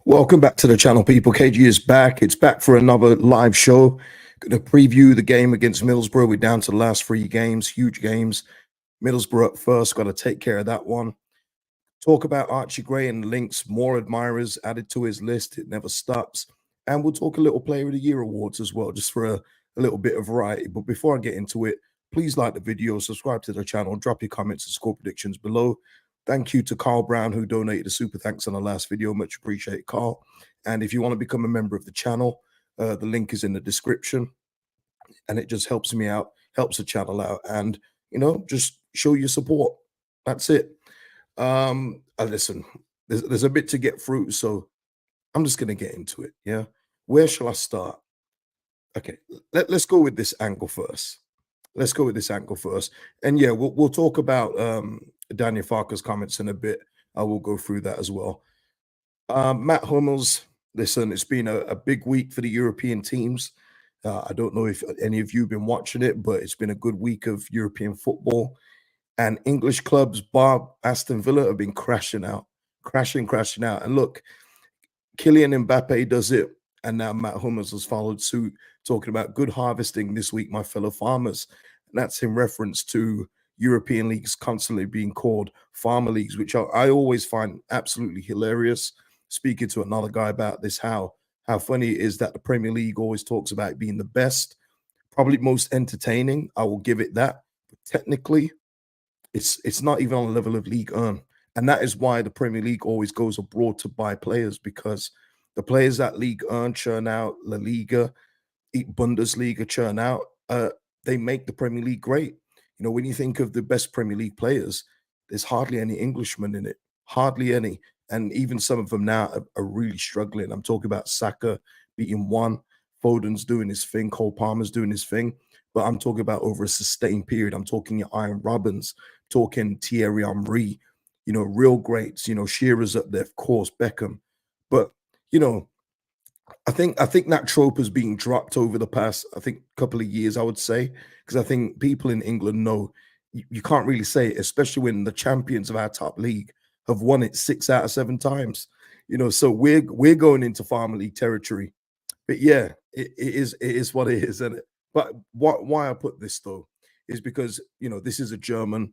Welcome back to the channel, people. KG is back. It's back for another live show. Going to preview the game against Middlesbrough. We're down to the last 3 games, huge games. Middlesbrough up first, got to take care of that one. Talk about Archie Gray and links, more admirers added to his list. It never stops. And we'll talk a little Player of the Year awards as well, just for a little bit of variety. But before I get into it, please like the video, subscribe to the channel, drop your comments and score predictions below. Thank you to Carl Brown, who donated a super thanks on the last video. Much appreciated, Carl. And if you want to become a member of the channel, the link is in the description. And it just helps me out, helps the channel out. And, you know, just show your support. That's it. Listen, there's a bit to get through, so I'm just going to get into it, yeah? Where shall I start? Okay, let's go with this angle first. Let's go with this angle first. And yeah, we'll talk about Daniel Farke's comments in a bit. I will go through that as well. Matt Hummels, listen, it's been a big week for the European teams. I don't know if any of you have been watching it, but it's been a good week of European football. And English clubs, bar Aston Villa, have been crashing out. And look, Kylian Mbappe does it. And now Matt Hummels has followed suit, talking about good harvesting this week, my fellow farmers. And that's in reference to European leagues constantly being called farmer leagues, which I always find absolutely hilarious. Speaking to another guy about this, how funny it is that the Premier League always talks about being the best, probably most entertaining. I will give it that. But technically, it's not even on the level of League 1. And that is why the Premier League always goes abroad to buy players, because the players that League 1 churn out, La Liga, Bundesliga churn out, they make the Premier League great. You know, when you think of the best Premier League players, there's hardly any Englishmen in it, hardly any. And even some of them now are really struggling. I'm talking about Saka beating one, Foden's doing his thing, Cole Palmer's doing his thing. But I'm talking about over a sustained period. I'm talking your Iron Robbins, talking Thierry Henry, you know, real greats, you know, Shearer's up there, of course, Beckham. But, you know, I think that trope has been dropped over the past, I think, couple of years, I would say, because I think people in England know you can't really say it, especially when the champions of our top league have won it 6 out of 7 times. You know, so we're going into farmer league territory. But yeah, it is what it is, isn't it? But why I put this though is because, you know, this is a German,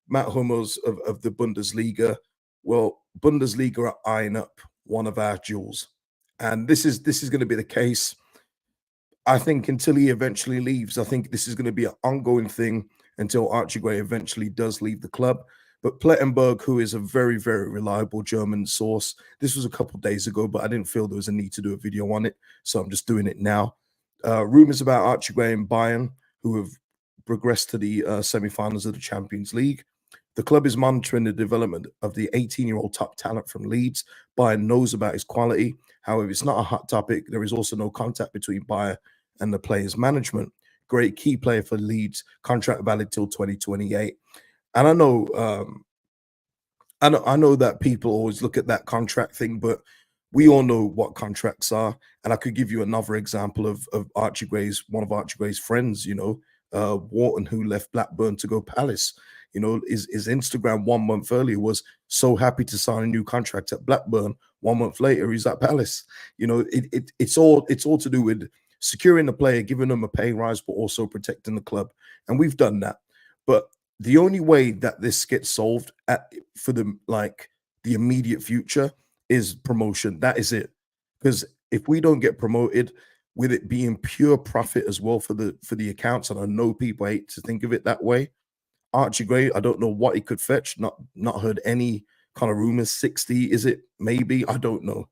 Matt Hummels of the Bundesliga. Well, Bundesliga are eyeing up one of our jewels. And this is going to be the case, I think, until he eventually leaves. I think this is going to be an ongoing thing until Archie Gray eventually does leave the club. But Plettenberg, who is a very, very reliable German source, this was a couple of days ago, but I didn't feel there was a need to do a video on it, so I'm just doing it now. Rumors about Archie Gray and Bayern, who have progressed to the semi-finals of the Champions League. The club is monitoring the development of the 18-year-old top talent from Leeds. Bayern knows about his quality. However, it's not a hot topic. There is also no contact between Bayern and the player's management. Great key player for Leeds, contract valid till 2028. And I know that people always look at that contract thing, but we all know what contracts are. And I could give you another example of Archie Gray's, one of Archie Gray's friends, you know, Wharton, who left Blackburn to go Palace. You know, his Instagram 1 month earlier was so happy to sign a new contract at Blackburn. 1 month later, he's at Palace. You know, it's all to do with securing the player, giving them a pay rise, but also protecting the club. And we've done that. But the only way that this gets solved for the immediate future is promotion. That is it. Because if we don't get promoted, with it being pure profit as well for the accounts, and I know people hate to think of it that way, Archie Gray, I don't know what he could fetch. Not heard any kind of rumors. 60, is it? Maybe, I don't know.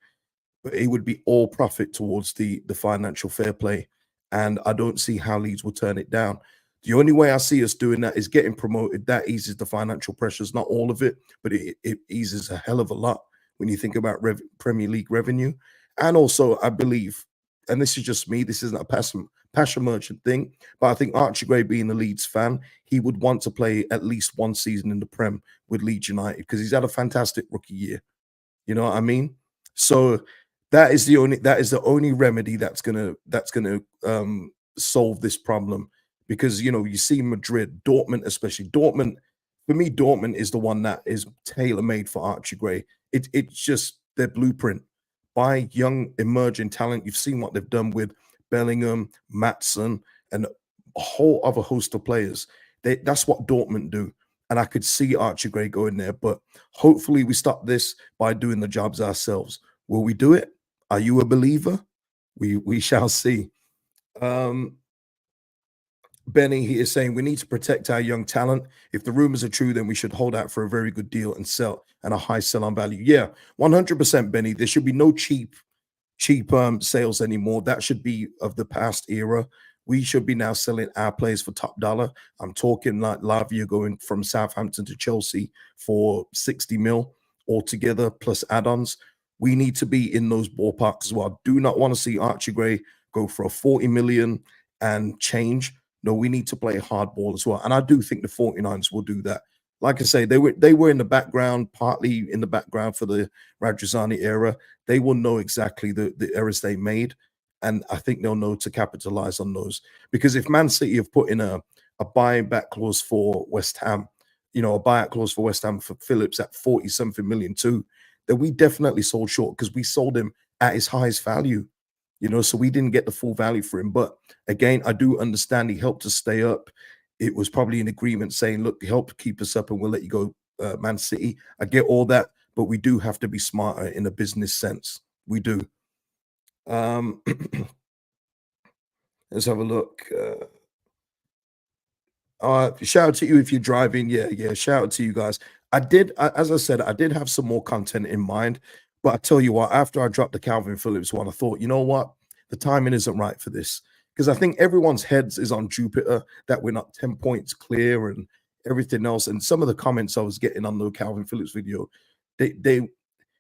But it would be all profit towards the financial fair play. And I don't see how Leeds will turn it down. The only way I see us doing that is getting promoted. That eases the financial pressures, not all of it, but it eases a hell of a lot when you think about Premier League revenue. And also, I believe, and this is just me, this isn't a passion merchant thing, but I think Archie Gray, being a Leeds fan, he would want to play at least 1 season in the Prem with Leeds United, because he's had a fantastic rookie year. You know what I mean? So that is the only remedy that's gonna solve this problem. Because, you know, you see Madrid, Dortmund, especially Dortmund. For me, Dortmund is the one that is tailor-made for Archie Gray. It's just their blueprint. buy young emerging talent. You've seen what they've done with Bellingham, Matson, and a whole other host of players. That's what Dortmund do. And I could see Archie Gray going there. But hopefully we stop this by doing the jobs ourselves. Will we do it? Are you a believer? We shall see. Benny, he is saying we need to protect our young talent. If the rumors are true, then we should hold out for a very good deal and sell and a high sell on value. Yeah, 100%, Benny. There should be no cheap sales anymore. That should be of the past era. We should be now selling our players for top dollar. I'm talking like Lavia going from Southampton to Chelsea for 60 mil altogether plus add-ons. We need to be in those ballparks as well. Do not want to see Archie Gray go for a 40 million and change. No, we need to play hardball as well. And I do think the 49ers will do that. Like I say, they were in the background, partly in the background for the Radrizzani era. They will know exactly the errors they made. And I think they'll know to capitalize on those. Because if Man City have put in a buying back clause for West Ham, a buyout clause for West Ham for Phillips at 40 something million too, then we definitely sold short because we sold him at his highest value. So we didn't get the full value for him. But again, I do understand he helped us stay up. It was probably an agreement saying, look, help keep us up and we'll let you go, Man City. I get all that, but we do have to be smarter in a business sense. We do. Let's have a look. Shout out to you if you're driving. Yeah. Shout out to you guys. As I said, I did have some more content in mind, but I tell you what, after I dropped the Calvin Phillips one, I thought, you know what? The timing isn't right for this because I think everyone's heads is on Jupiter that we're not 10 points clear and everything else. And some of the comments I was getting on the Calvin Phillips video, they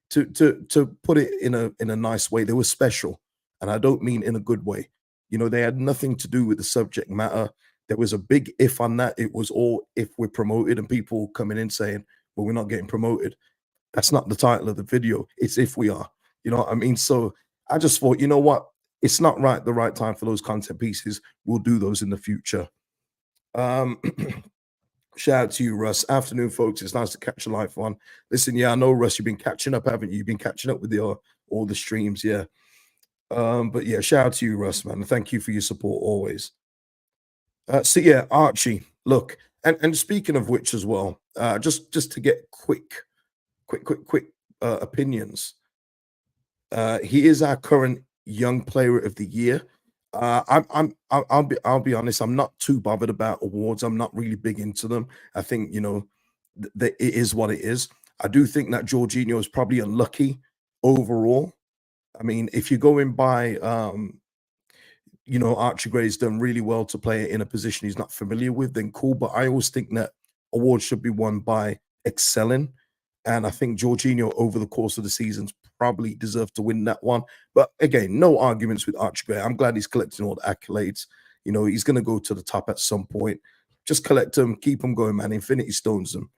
to put it in a nice way, they were special. And I don't mean in a good way. They had nothing to do with the subject matter. There was a big if on that. It was all if we're promoted and people coming in saying, well, we're not getting promoted. That's not the title of the video. It's if we are. You know what I mean? So I just thought, you know what? It's not the right time for those content pieces. We'll do those in the future. Shout out to you, Russ. Afternoon, folks. It's nice to catch a live one. Listen, yeah, I know, Russ, you've been catching up, haven't you? You've been catching up with all the streams, yeah. But yeah, shout out to you, Russ, man. Thank you for your support always. So yeah, Archie, look, and speaking of which as well, just to get quick opinions. He is our current young player of the year. I'll be honest. I'm not too bothered about awards. I'm not really big into them. I think it is what it is. I do think that Jorginho is probably unlucky overall. I mean, if you're going by, Archie Gray's done really well to play in a position he's not familiar with, then cool. But I always think that awards should be won by excelling. And I think Jorginho over the course of the seasons probably deserved to win that one. But again, no arguments with Archie Gray. I'm glad he's collecting all the accolades. He's going to go to the top at some point. Just collect them, keep them going, man. Infinity Stones them.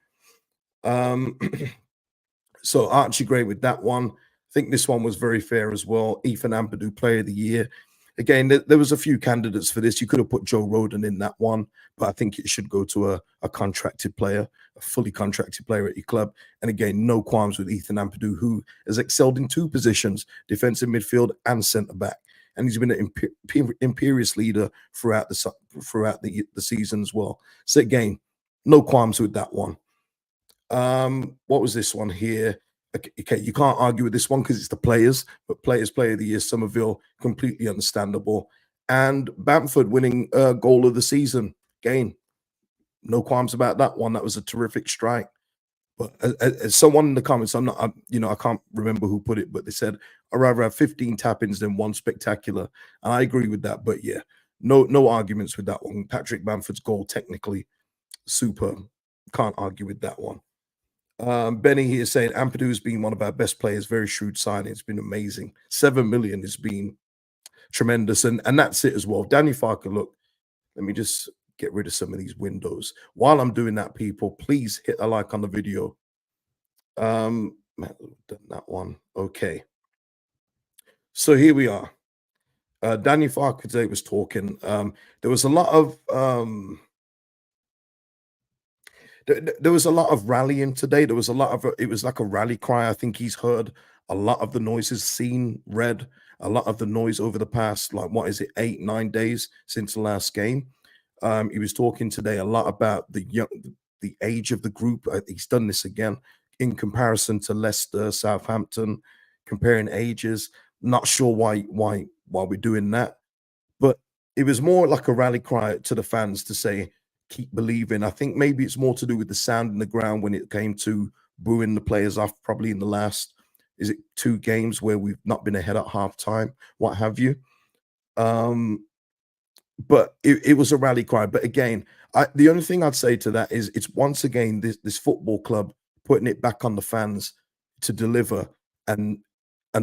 So Archie Gray with that one. I think this one was very fair as well. Ethan Ampadu, Player of the Year. Again, there was a few candidates for this. You could have put Joe Rodon in that one, but I think it should go to a contracted player, a fully contracted player at your club. And again, no qualms with Ethan Ampadu, who has excelled in two positions, defensive midfield and centre-back. And he's been an imperious leader throughout the season as well. So again, no qualms with that one. What was this one here? Okay, you can't argue with this one because it's the players, but Player of the Year, Somerville, completely understandable. And Bamford winning goal of the season. Again, no qualms about that one. That was a terrific strike. But as someone in the comments, I can't remember who put it, but they said, I'd rather have 15 tap-ins than one spectacular. And I agree with that. But yeah, no arguments with that one. Patrick Bamford's goal, technically superb. Can't argue with that one. Benny here saying Ampadu has been one of our best players, very shrewd signing. It's been amazing. 7 million has been tremendous, and that's it as well. Danny Farker, look, let me just get rid of some of these windows. While I'm doing that, people, please hit a like on the video. Done that one. Okay. So here we are. Danny Farker today was talking. There was a lot of there was a lot of rallying today. There was a lot of it was like a rally cry. I think he's heard a lot of the noise is seen, read, a lot of the noise over the past, like, what is it, 8, 9 days since the last game. He was talking today a lot about the age of the group. He's done this again in comparison to Leicester, Southampton, comparing ages. Not sure why we're doing that, but it was more like a rally cry to the fans to say, keep believing. I think maybe it's more to do with the sound in the ground when it came to booing the players off, probably in the last, is it 2 games where we've not been ahead at halftime, what have you. Um, but it was a rally cry. But again, the only thing I'd say to that is it's once again this football club putting it back on the fans to deliver and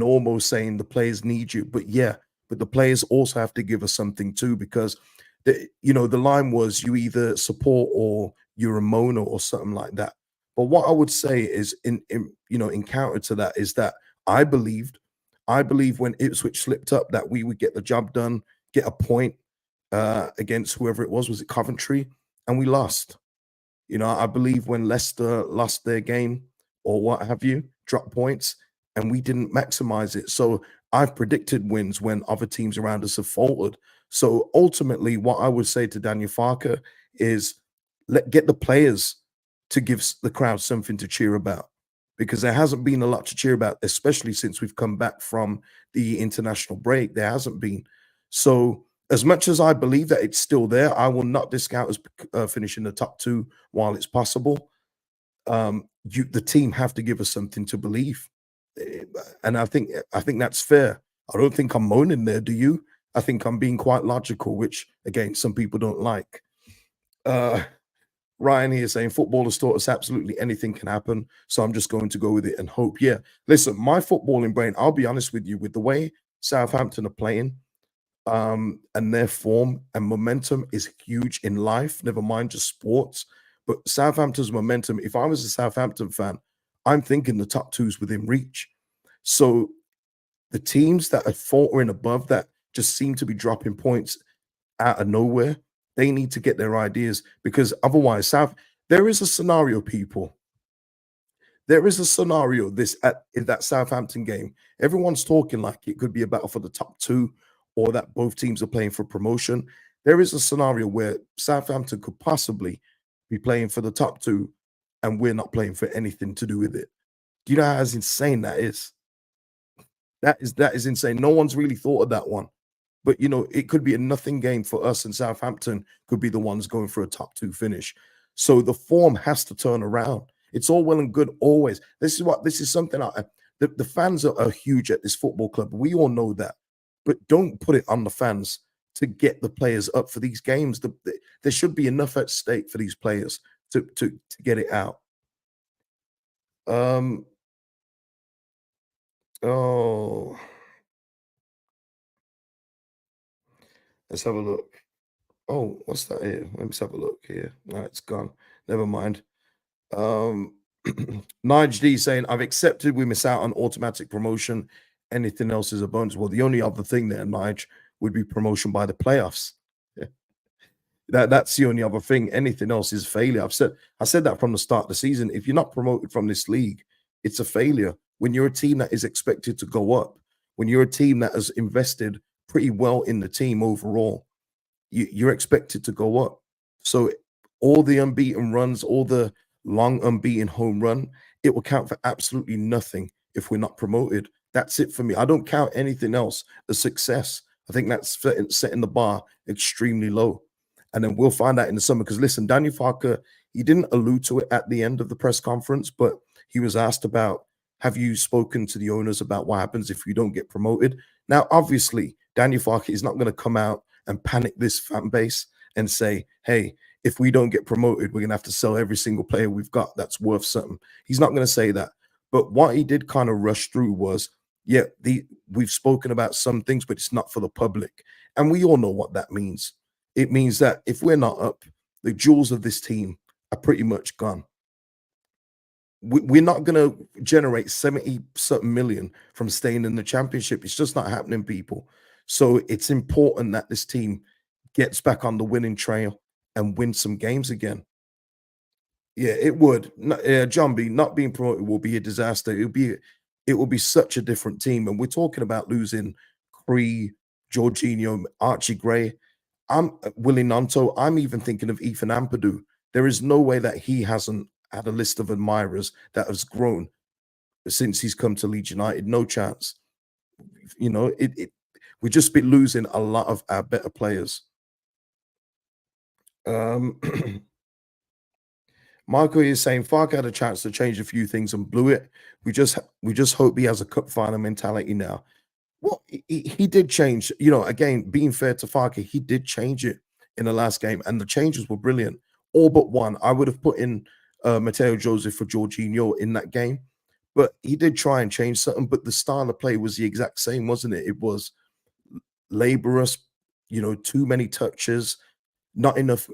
almost saying the players need you. But yeah, but the players also have to give us something too, because the line was you either support or you're a moaner or something like that. But what I would say is in counter to that is that I believed, I believe when Ipswich slipped up that we would get the job done, get a point against whoever it was it Coventry, and we lost. I believe when Leicester lost their game or what have you, dropped points, and we didn't maximize it. So I've predicted wins when other teams around us have faltered. So ultimately, what I would say to Daniel Farker is get the players to give the crowd something to cheer about, because there hasn't been a lot to cheer about, especially since we've come back from the international break. There hasn't been. So as much as I believe that it's still there, I will not discount us finishing the top 2 while it's possible. The team have to give us something to believe, Eh, and I think that's fair. I don't think I'm moaning there. Do you? I think I'm being quite logical, which again some people don't like. Uh, Ryan here saying football has taught us absolutely anything can happen, so I'm just going to go with it and hope. Yeah, listen, my footballing brain. I'll be honest with you, with the way Southampton are playing, and their form and momentum is huge in life, never mind just sports. But Southampton's momentum, if I was a Southampton fan, I'm thinking the top two's within reach. So the teams that are faltering above that just seem to be dropping points out of nowhere. They need to get their ideas, because otherwise, there is a scenario, people. There is a scenario in that Southampton game. Everyone's talking like it could be a battle for the top 2 or that both teams are playing for promotion. There is a scenario where Southampton could possibly be playing for the top 2 and we're not playing for anything to do with it. Do you know how insane that is? That is insane. No one's really thought of that one. But it could be a nothing game for us, and Southampton could be the ones going for a top 2 finish. So the form has to turn around. It's all well and good always. This is something the fans are huge at this football club. We all know that. But don't put it on the fans to get the players up for these games. There should be enough at stake for these players to get it out. Um oh, let's have a look. Oh, what's that here? Let me have a look here. No, it's gone. Never mind. Um, Nige D saying, I've accepted we miss out on automatic promotion. Anything else is a bonus. Well, the only other thing there, Nige, would be promotion by the playoffs. Yeah. That's the only other thing. Anything else is failure. I said that from the start of the season. If you're not promoted from this league, it's a failure. When you're a team that is expected to go up, when you're a team that has invested pretty well in the team overall, you're expected to go up. So all the unbeaten runs, all the long unbeaten home run, it will count for absolutely nothing if we're not promoted. That's it for me. I don't count anything else as success. I think that's setting the bar extremely low. And then we'll find out in the summer. Because listen, Daniel Farker, he didn't allude to it at the end of the press conference, but he was asked about, have you spoken to the owners about what happens if you don't get promoted? Now, obviously, Daniel Farker is not going to come out and panic this fan base and say, hey, if we don't get promoted, we're going to have to sell every single player we've got that's worth something. He's not going to say that. But what he did kind of rush through was, yeah, we've spoken about some things, but it's not for the public. And we all know what that means. It means that if we're not up, the jewels of this team are pretty much gone. We're not going to generate 70 something million from staying in the championship. It's just not happening, people. So it's important that this team gets back on the winning trail and win some games again. Yeah, it would. John B, not being promoted will be a disaster. it will be such a different team. And we're talking about losing Cree, Jorginho, Archie Gray. I'm Willie Nanto. I'm even thinking of Ethan Ampadu. There is no way that he hasn't had a list of admirers that has grown since he's come to Leeds United. No chance. We just be losing a lot of our better players. Um, Marco is saying Farke had a chance to change a few things and blew it. We just hope he has a cup final mentality now. Well, he did change. Again, being fair to Farke, he did change it in the last game, and the changes were brilliant. All but one. I would have put in Matteo Joseph for Jorginho in that game, but he did try and change something. But the style of play was the exact same, wasn't it? It was laborious, too many touches, not enough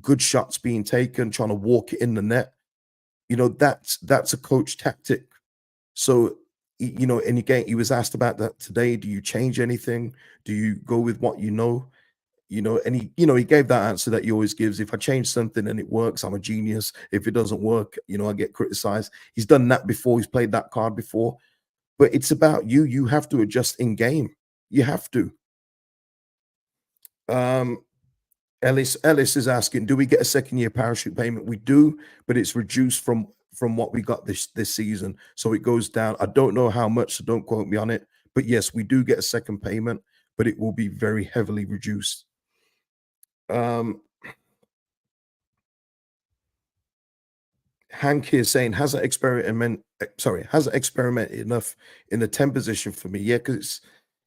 good shots being taken, trying to walk it in the net. That's a coach tactic. So, and again, he was asked about that today. Do you change anything? Do you go with what you know? And he gave that answer that he always gives. If I change something and it works, I'm a genius. If it doesn't work, I get criticized. He's done that before. He's played that card before. But it's about you. You have to adjust in game. You have to. Ellis is asking, do we get a second year parachute payment? We do, but it's reduced from what we got this season. So it goes down. I don't know how much, so don't quote me on it. But yes, we do get a second payment, but it will be very heavily reduced. Hank here saying, hasn't experimented enough in the 10 position for me. Yeah, because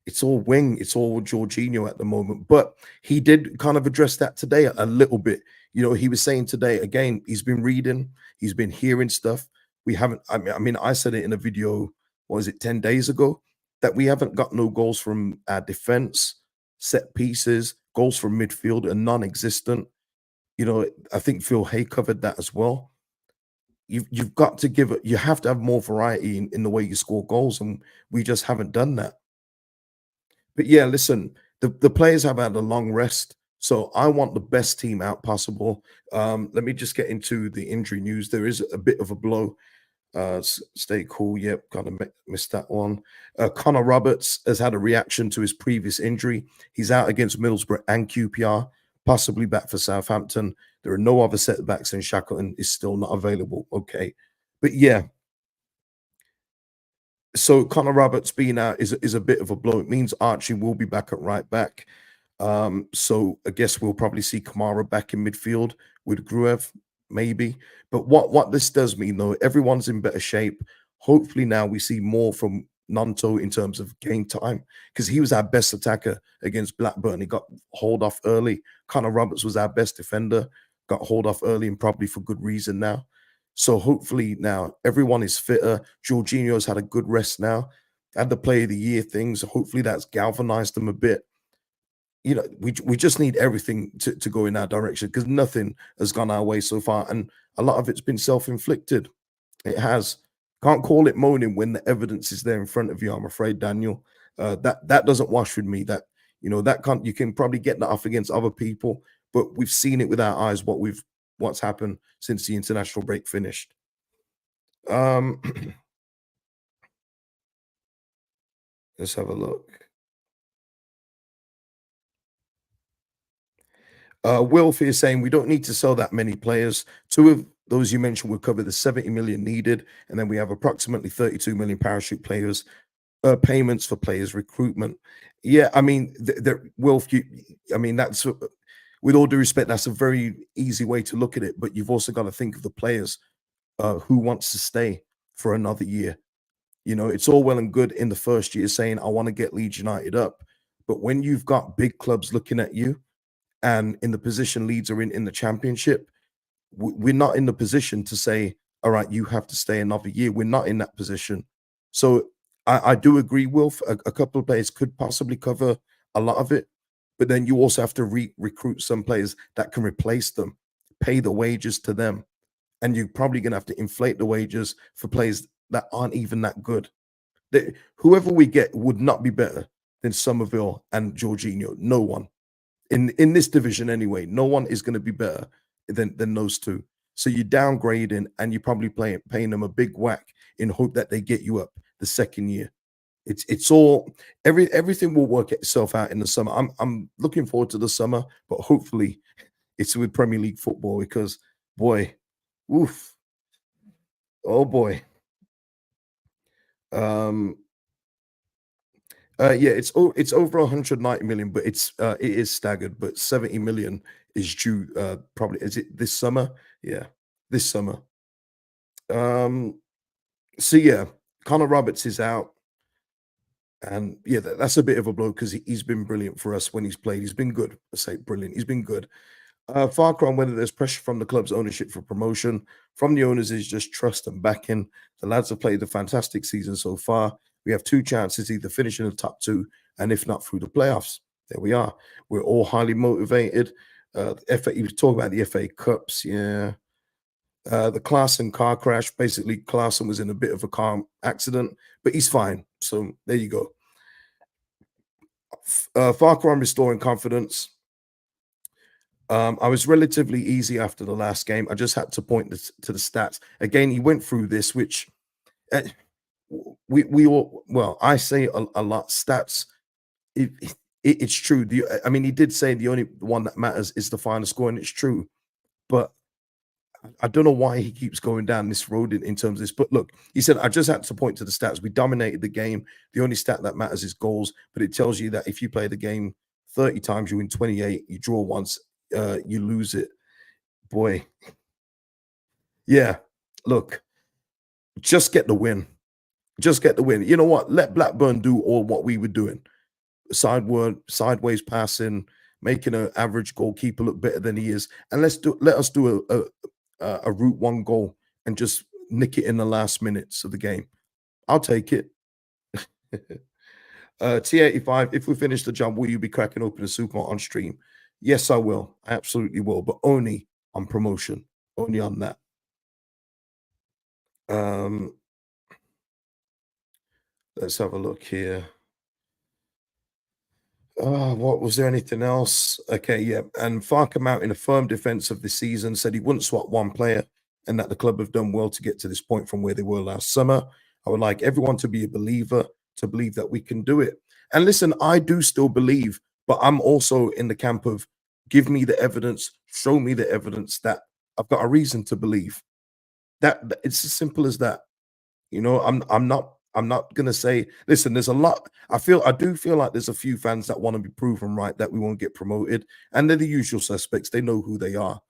it's all wing, it's all Jorginho at the moment. But he did kind of address that today a little bit. He was saying today, again, he's been reading, he's been hearing stuff. We haven't, I said it in a video, what was it, 10 days ago, that we haven't got no goals from our defense, set pieces, goals from midfield are non-existent. I think Phil Hay covered that as well. You've got to give it, you have to have more variety in the way you score goals, and we just haven't done that. But yeah, listen, the players have had a long rest, so I want the best team out possible. Let me just get into the injury news. There is a bit of a blow. Stay cool. Yep, kind of missed that one. Connor Roberts has had a reaction to his previous injury. He's out against Middlesbrough and QPR, possibly back for Southampton. There are no other setbacks, and Shackleton is still not available. Okay, but yeah. So Connor Roberts being out is a bit of a blow. It means Archie will be back at right back. So I guess we'll probably see Kamara back in midfield with Gruev, maybe. But what this does mean, though, everyone's in better shape. Hopefully now we see more from Nanto in terms of game time, because he was our best attacker against Blackburn. He got hauled off early. Connor Roberts was our best defender, got hauled off early, and probably for good reason now. So hopefully now everyone is fitter. Jorginho's had a good rest now. Had the play of the year things. Hopefully that's galvanized them a bit. We just need everything to go in our direction, because nothing has gone our way so far. And a lot of it's been self-inflicted. It has. Can't call it moaning when the evidence is there in front of you, I'm afraid, Daniel. That doesn't wash with me. That you can probably get that off against other people, but we've seen it with our eyes what's happened since the international break finished. Let's have a look. Wilf is saying we don't need to sell that many players. Two of those you mentioned will cover the 70 million needed, and then we have approximately 32 million parachute players payments for players recruitment. Yeah, I mean, Wilf, that's with all due respect, that's a very easy way to look at it. But you've also got to think of the players who wants to stay for another year. It's all well and good in the first year saying I want to get Leeds United up, but when you've got big clubs looking at you, and in the position Leeds are in the championship, we're not in the position to say, all right, you have to stay another year. We're not in that position. So I do agree, Wilf, a couple of players could possibly cover a lot of it, but then you also have to recruit some players that can replace them, pay the wages to them. And you're probably going to have to inflate the wages for players that aren't even that good. Whoever we get would not be better than Somerville and Jorginho. No one. In this division anyway, no one is going to be better than those two. So you're downgrading, and you're probably paying them a big whack in hope that they get you up. the second year. It's all everything will work itself out in the summer. I'm looking forward to the summer, but hopefully it's with Premier League football because boy, oof, oh boy. Um, yeah, it's over 190 million, but it is staggered. But 70 million is due. Probably is it this summer? Yeah, this summer. Um, so yeah, Connor Roberts is out, and yeah, that's a bit of a blow because he's been brilliant for us when he's played. He's been good. I say brilliant. He's been good. Far cry on whether there's pressure from the club's ownership for promotion. From the owners is just trust and backing. The lads have played a fantastic season so far. We have two chances, either finishing in the top two, and if not, through the playoffs. There we are. We're all highly motivated. FA, you talk about the FA Cups, yeah. The Klaassen car crash. Basically, Klaassen was in a bit of a car accident, but he's fine. So there you go. Far cry on restoring confidence. I was relatively easy after the last game. I just had to point to the stats. Again, he went through this, which uh, we all, well, I say a lot. Stats, it's true. I mean, he did say the only one that matters is the final score, and it's true. But I don't know why he keeps going down this road in terms of this. But look, he said, I just had to point to the stats. We dominated the game. The only stat that matters is goals. But it tells you that if you play the game 30 times, you win 28, you draw once, you lose it. Boy. Yeah. Look, just get the win. Just get the win. You know what? Let Blackburn do all what we were doing. Sideways passing, making an average goalkeeper look better than he is. And let us do a route one goal and just nick it in the last minutes of the game. I'll take it. T85, if we finish the job, will you be cracking open a super on stream? Yes, I will. I absolutely will, but only on promotion. Only on that. Let's have a look here. What was there anything else? Okay, yeah. And Farr came out in a firm defense of the season, said he wouldn't swap one player and that the club have done well to get to this point from where they were last summer. I would like everyone to be a believer, to believe that we can do it. And listen, I do still believe, but I'm also in the camp of give me the evidence, show me the evidence that I've got a reason to believe. That it's as simple as that. You know, I'm not gonna say, listen, there's a lot. I do feel like there's a few fans that want to be proven right that we won't get promoted, and they're the usual suspects. They know who they are.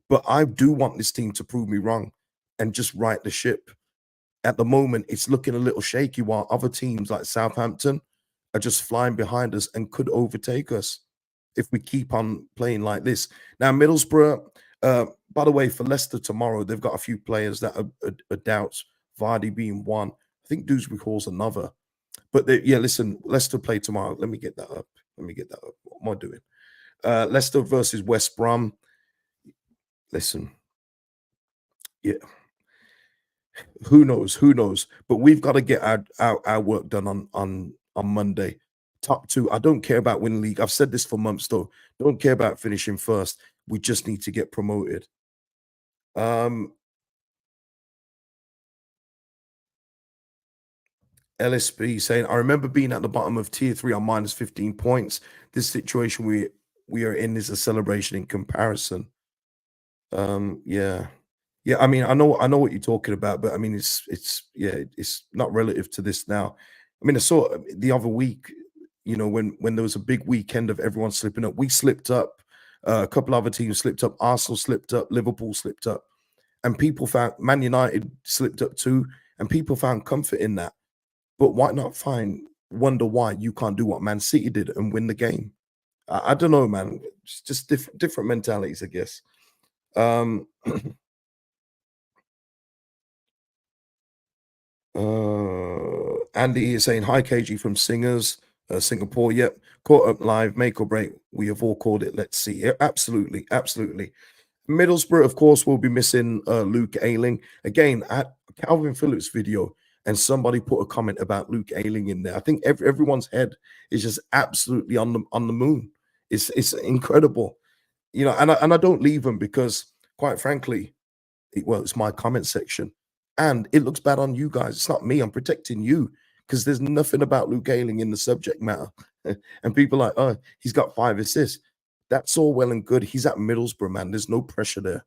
But I do want this team to prove me wrong and just right the ship. At the moment, it's looking a little shaky while other teams like Southampton are just flying behind us and could overtake us if we keep on playing like this. Now, Middlesbrough, by the way, for Leicester tomorrow, they've got a few players that are doubts, Vardy being one. I think Dewsbury Hall's another. But yeah, listen, Leicester play tomorrow. Let me get that up. What am I doing? Leicester versus West Brom. Listen, yeah, who knows? Who knows? But we've got to get our work done on Monday. Top two. I don't care about winning league. I've said this for months though. Don't care about finishing first. We just need to get promoted. LSB saying, I remember being at the bottom of tier 3 on minus 15 points. This situation we are in is a celebration in comparison. Yeah. Yeah, I mean, I know what you're talking about, but I mean it's yeah, it's not relative to this now. I mean, I saw the other week, you know, when there was a big weekend of everyone slipping up, we slipped up, a couple other teams slipped up, Arsenal slipped up, Liverpool slipped up, and people found Man United slipped up too, and people found comfort in that. But why not wonder why you can't do what Man City did and win the game? I don't know, man. It's just different mentalities, I guess. Um, Andy is saying hi, KG from Singers, Singapore. Yep, caught up live, make or break. We have all called it. Let's see. Yeah, absolutely, absolutely. Middlesbrough, of course, will be missing Luke Ayling again at Calvin Phillips video. And somebody put a comment about Luke Ayling in there. I think everyone's head is just absolutely on the moon. It's incredible, you know. And I don't leave them because, quite frankly, well, it's my comment section. And it looks bad on you guys. It's not me. I'm protecting you because there's nothing about Luke Ayling in the subject matter. And people are like, oh, he's got 5 assists. That's all well and good. He's at Middlesbrough, man. There's no pressure there.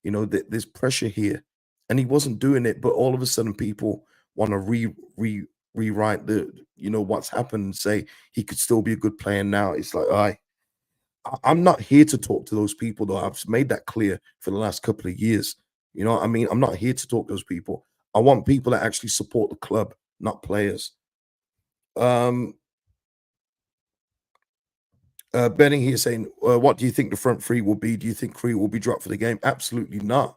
You know, there's pressure here. And he wasn't doing it, but all of a sudden people want to rewrite what's happened and say he could still be a good player now. It's like, I'm not here to talk to those people, though. I've made that clear for the last couple of years. You know what I mean? I'm not here to talk to those people. I want people that actually support the club, not players. Benny here saying, what do you think the front three will be? Do you think Cree will be dropped for the game? Absolutely not.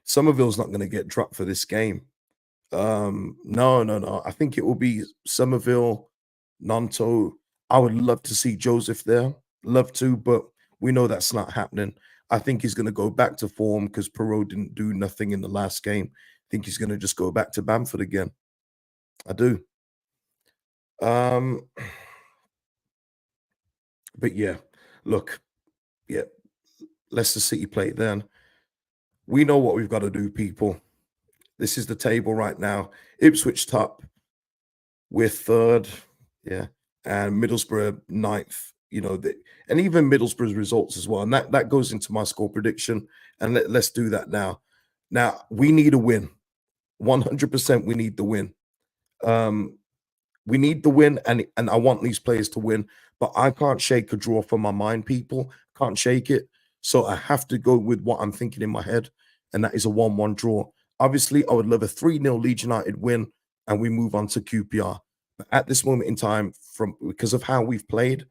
Somerville's not going to get dropped for this game. No. I think it will be Somerville, Nanto. I would love to see Joseph there. Love to, but we know that's not happening. I think he's going to go back to form because Perot didn't do nothing in the last game. I think he's going to just go back to Bamford again. I do. But yeah, look, yeah, Leicester City play it then. We know what we've got to do, people. This is the table right now. Ipswich top. We're third, yeah, and Middlesbrough ninth. You know, and even Middlesbrough's results as well. And that goes into my score prediction. And let's do that now. Now, we need a win. 100% we need the win. We need the win, and I want these players to win, but I can't shake a draw from my mind, people. Can't shake it. So I have to go with what I'm thinking in my head, and that is a 1-1 draw. Obviously, I would love a 3-0 Leeds United win, and we move on to QPR. But at this moment in time, because of how we've played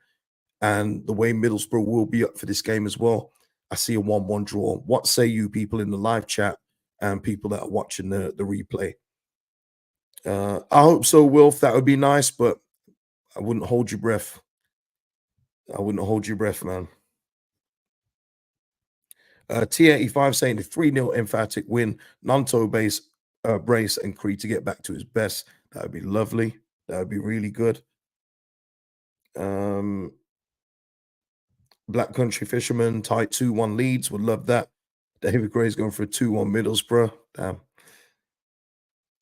and the way Middlesbrough will be up for this game as well, I see a 1-1 draw. What say you people in the live chat and people that are watching the replay? I hope so, Wilf. That would be nice, but I wouldn't hold your breath. I wouldn't hold your breath, man. T85 saying the 3-0 emphatic win, Nanto brace and Creed to get back to his best. That would be lovely. That would be really good. Black Country Fisherman, tight 2-1 Leeds. Would love that. David Gray's going for a 2-1 Middlesbrough. Damn.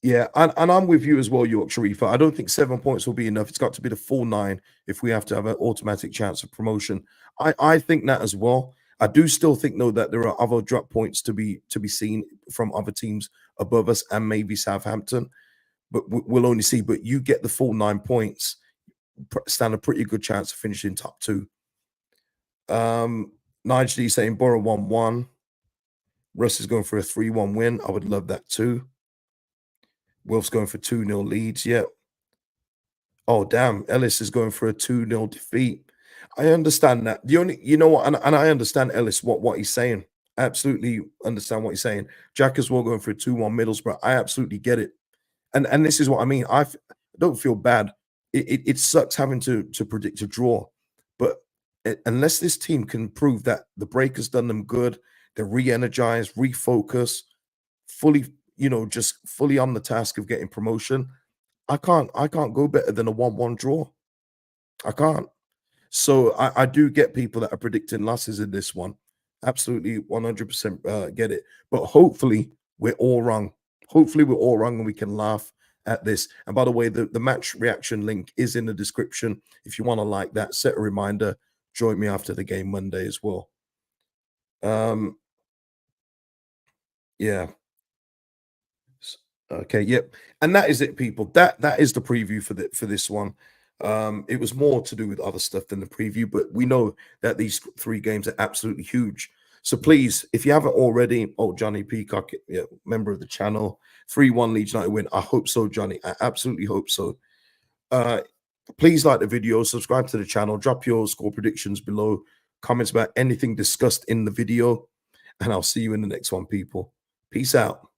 Yeah, and I'm with you as well, Yorkshire Reaper. I don't think 7 points will be enough. It's got to be the full 9 if we have to have an automatic chance of promotion. I think that as well. I do still think, though, that there are other drop points to be seen from other teams above us and maybe Southampton. But we'll only see. But you get the full 9 points, stand a pretty good chance of finishing top 2. Nigel D saying Boro 1-1. Russ is going for a 3-1 win. I would love that too. Wilf's going for 2-0 Leeds. Yeah. Oh, damn. Ellis is going for a 2-0 defeat. I understand that. You know what? And I understand Ellis, what he's saying. I absolutely understand what he's saying. Jack as well going for a 2-1 Middlesbrough. I absolutely get it. And this is what I mean. I don't feel bad. It sucks having to predict a draw. But unless this team can prove that the break has done them good, they're re-energized, refocus, fully, just fully on the task of getting promotion, I can't go better than a 1-1 draw. I can't. So I do get people that are predicting losses in this one. Absolutely 100% get it. But hopefully we're all wrong. Hopefully we're all wrong and we can laugh at this. And by the way, the match reaction link is in the description. If you want to like that, set a reminder. Join me after the game Monday as well. Yeah. Okay, yep. And that is it, people. That is the preview for this one. It was more to do with other stuff than the preview, but we know that these 3 games are absolutely huge. So please, if you haven't already, Johnny Peacock, yeah, member of the channel, 3-1 Leeds United win. I hope so, Johnny. I absolutely hope so. Please like the video, subscribe to the channel, drop your score predictions below, comments about anything discussed in the video, and I'll see you in the next one, people. Peace out.